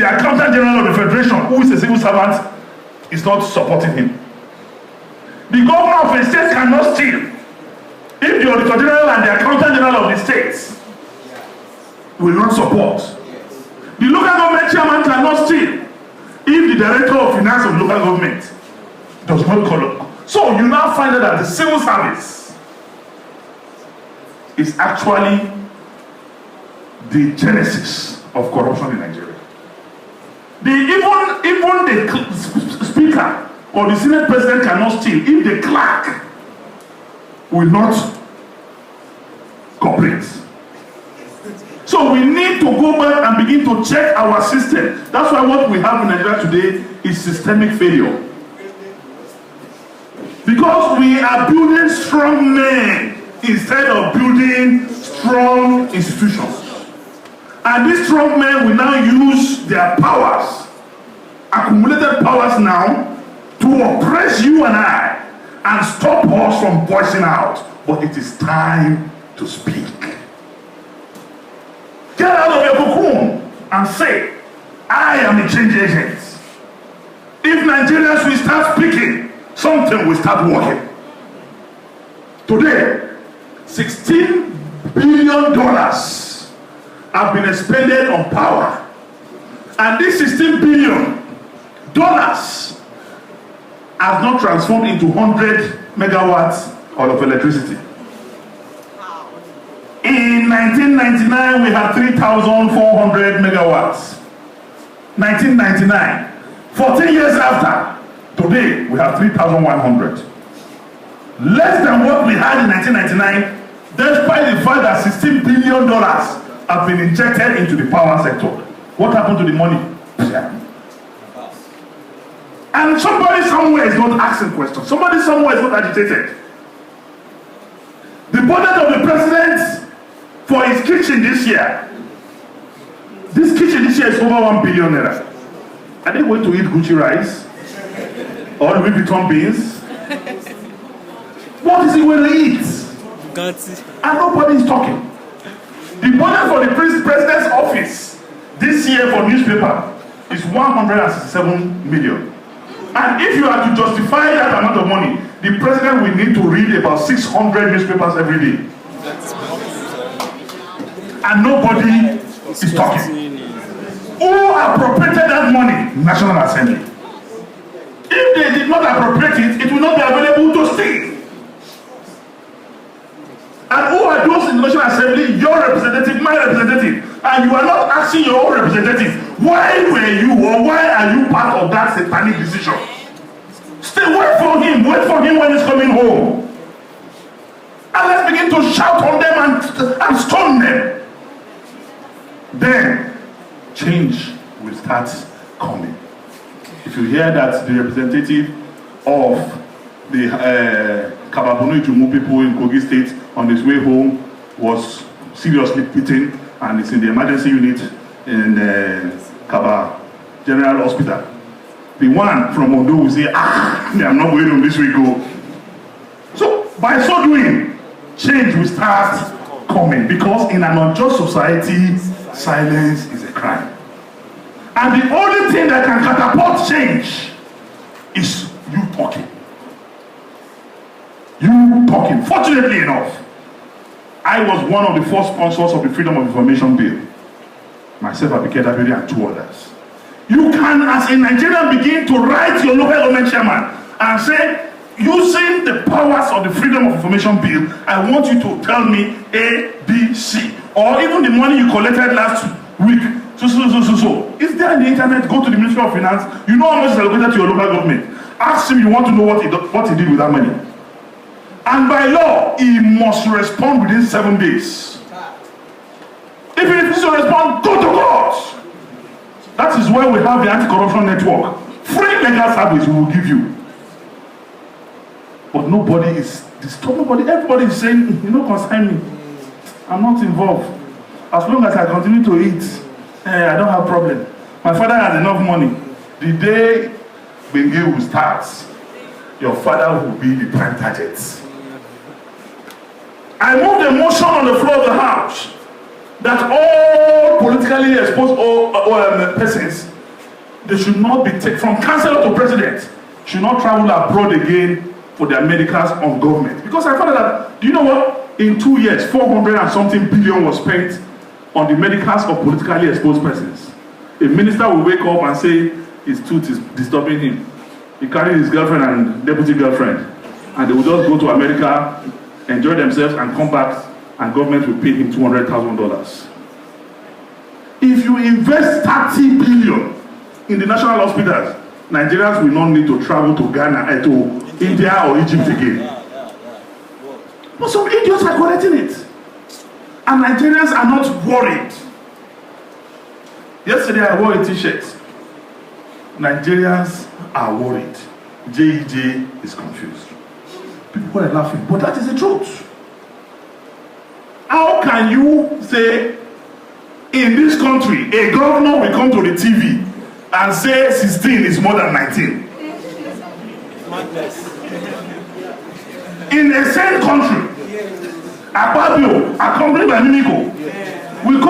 the Accountant General of the Federation, who is a civil servant, is not supporting him. The governor of a state cannot steal if the Auditor General and the Accountant General of the states will not support. The local government chairman cannot steal if the Director of Finance of the local government does not call up. So you now find out that the civil service is actually the genesis of corruption in Nigeria. Even the speaker or the Senate president cannot steal if the clerk will not cooperate. So we need to go back and begin to check our system. That's why what we have in Nigeria today is systemic failure. Because we are building strong men instead of building strong institutions. And these strong men will now use their powers, accumulated powers now, to oppress you and I and stop us from voicing out. But it is time to speak. Get out of your cocoon and say, I am a change agent. If Nigerians will start speaking, something will start working. Today, $16 billion have been expended on power. And this $16 billion has not transformed into 100 megawatts of electricity. In 1999, we had 3,400 megawatts. 1999. 14 years after, today we have 3,100. Less than what we had in 1999, despite the fact that $16 billion have been injected into the power sector. What happened to the money? And somebody somewhere is not asking questions. Somebody somewhere is not agitated. The budget of the president for his kitchen this year, is over 1 billion naira. Are they going to eat Gucci rice? Or Louis Vuitton beans? What is he going to eat? And nobody is talking. The budget for the president's office this year for newspaper is 167 million. And if you are to justify that amount of money, the president will need to read about 600 newspapers every day. And nobody is talking. Who appropriated that money? National Assembly. If they did not appropriate it, it will not be available to steal. And who are those in the National Assembly? Your representative, my representative. And you are not asking your own representative, why were you or why are you part of that satanic decision? Stay, wait for him when he's coming home. And let's begin to shout on them and stone them. Then change will start coming. If you hear that the representative of the Kababonu Ijumu people in Kogi State on his way home was seriously beaten and is in the emergency unit in Kaba General Hospital, the one from Ondo will say, I'm not going on this way, go. So by so doing, change will start coming, because in an unjust society, silence is a crime. And the only thing that can catapult change is you talking. You talking. Fortunately enough, I was one of the first sponsors of the Freedom of Information Bill. Myself, Abike Dabiri, and 2 others. You can, as a Nigerian, begin to write your local government chairman and say, using the powers of the Freedom of Information Bill, I want you to tell me A, B, C. Or even the money you collected last week. So. Is there on the internet? Go to the Ministry of Finance. You know how much is allocated to your local government. Ask him, you want to know what he did with that money. And by law, he must respond within 7 days. If he refuses to respond, go to court. That is why we have the anti-corruption network. Free legal service we will give you. But nobody is disturbed. Everybody is saying, you know, concern me. I'm not involved. As long as I continue to eat, I don't have problem. My father has enough money. The day Bengue will start, your father will be the prime target. I moved a motion on the floor of the House that all politically exposed persons, they should not be taken from councillor to president, should not travel abroad again for their medicals on government. Because I found out that, do you know what? In 2 years, 400 and something billion was spent on the medicals of politically exposed persons. A minister will wake up and say his tooth is disturbing him. He carried his girlfriend and deputy girlfriend, and they will just go to America, enjoy themselves, and come back, and government will pay him $200,000. If you invest 30 billion in the national hospitals, Nigerians will not need to travel to Ghana, to India or Egypt again. But some idiots are collecting it. And Nigerians are not worried. Yesterday I wore a t-shirt. Nigerians are worried. JEJ is confused. People are laughing, but that is the truth. How can you say in this country a governor will come to the TV and say 16 is more than 19? In the same country, Akpabio, accompanied by Mimiko, will come